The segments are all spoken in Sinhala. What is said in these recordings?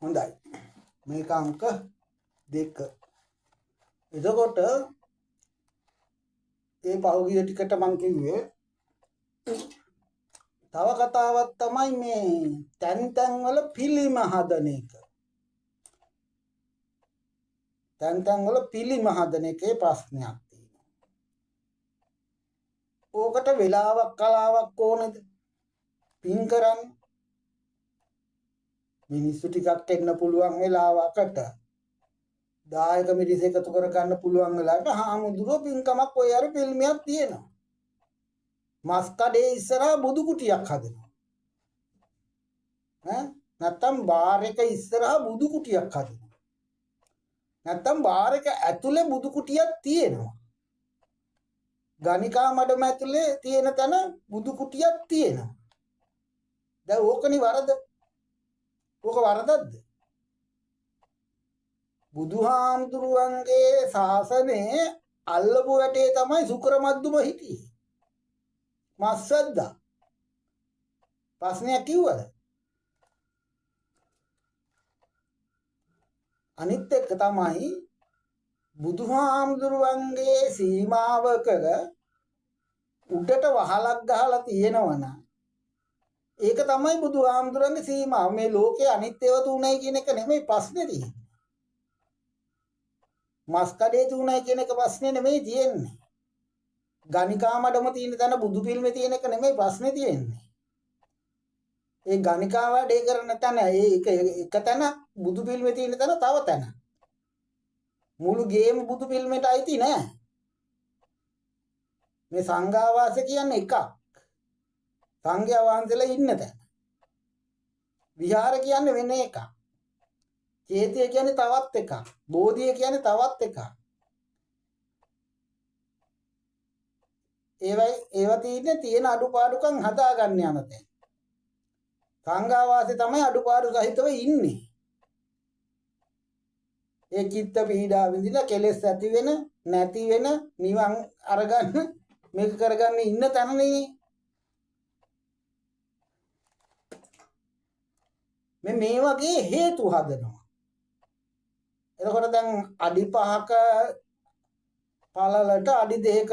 හොඳයි. මේක අංක 2. එතකොට ඒ පහුගිය ටිකට මං කිව්වේ තව කතාවක් තමයි මේ තැන් වල පිළිම හදන එක. තැන් වල පිළිම හදන එකේ ප්‍රශ්නයක් තියෙනවා. ඕකට වෙලාවක් කලාවක් ඕනද? පින් කරන්න මිනිස්සු ටිකක් එන්න පුළුවන් වෙලාවකට දායක මිරිස් එකතු කර ගන්න පුළුවන් වෙලාවට හාමුදුරුවෝ පින්කමක් ඔය අර පිළිමයක් තියෙනවා. මස් කඩේ ඉස්සරහා බුදු කුටියක් හදනවා. නැත්තම් බාර් එක ඉස්සරහා බුදු කුටියක් හදනවා. නැත්තම් බාර් එක ඇතුලේ බුදු කුටියක් තියෙනවා. ගණිකා මඩම ඇතුලේ තියෙන තැන බුදු කුටියක් තියෙනවා. දැන් ඕකනි වරද? ඕක වරදක්ද? බුදුහාමුදුරුවන්ගේ ශාසනයේ අල්ලපු වැටේ තමයි සුකර මද්දුම හිටියේ. මස්සද්දා ප්‍රශ්නයක් කිව්වද? අනිත් එක තමයි බුදුහාමුදුරුවන්ගේ සීමාවක උඩට වහලක් ගහලා තියෙනවනම් ඒක තමයි බුදුහාමුදුරන්ගේ සීමාව. මේ ලෝකේ අනිත් ඒවා තුනයි කියන එක නෙමෙයි ප්‍රශ්නේ තියෙන්නේ. මස් කඩේ තුනයි කියන එක ප්‍රශ්නේ නෙමෙයි තියෙන්නේ. ගණිකා මඩම තියෙන තැන බුදු පිළිමේ තියෙන එක නෙමෙයි ප්‍රශ්නේ තියෙන්නේ. ඒ ගණිකා වැඩේ කරන තැන ඒක එක තැන බුදු පිළිමේ තියෙන තැන තව තැන. මුළු ගේම බුදු පිළිමේට අයිති නෑ. මේ සංඝාවාස කියන්නේ එකක්. සංඝයා වහන්සේලා ඉන්න තැන. විහාර කියන්නේ වෙන එකක්. චේතිය කියන්නේ තවත් එකක්. බෝධිය කියන්නේ තවත් එකක්. ඒවා තියෙන අඩුපාඩුකම් හදාගන්න යන තැන. සංඝාවාසයේ තමයි අඩුපාඩු සහිතව ඉන්නේ. ඒ චිත්ත පීඩා විඳින කෙලෙස් ඇති වෙන නැති වෙන නිවන් අරගන්න මේක කරගන්න ඉන්න තැනනේ. මේ වගේ හේතු හදනවා. එතකොට දැන් අඩි 5ක පළලට අඩි 2ක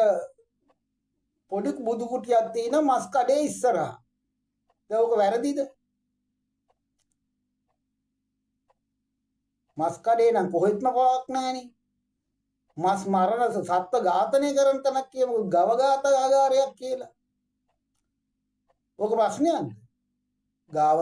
පොඩි බුදු කුටියක් තියෙන මස් කඩේ ඉස්සරහා. දැන් ඔක වැරදිද? මස් කඩේ නම් කොහෙත්ම පවක් නැහනේ. මස් මරණ සත්ත්ව ඝාතනය කරන තැනක් කියමු ගව ඝාතකාගාරයක් කියලා. ඔක ප්‍රශ්නයක්ද? ගව